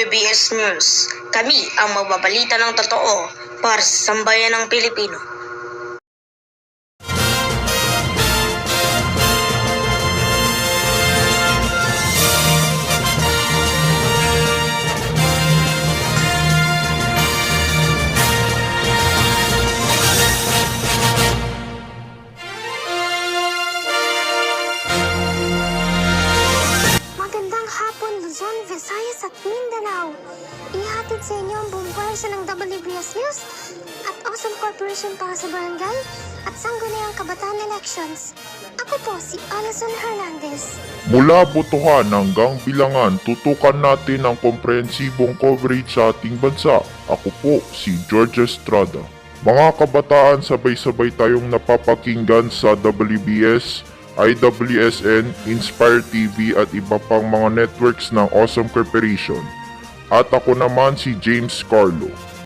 WBS News. Kami ang magbabalita ng totoo para sa sambayan ng Pilipino. Magandang hapon, Luzon, Visayas at Mindanao. Ihatid sa inyo ang buong pwersa ng WBS News at Awesome Corporation para sa Barangay at Sangguniang Kabataan Elections. Ako po si Alison Hernandez. Mula botohan hanggang bilangan, tutukan natin ang komprehensibong coverage sa ating bansa. Ako po si George Estrada. Mga kabataan, sabay-sabay tayong napapakinggan sa WBS, IWSN, Inspire TV at iba pang mga networks ng Awesome Corporation. At ako naman si James Carlo.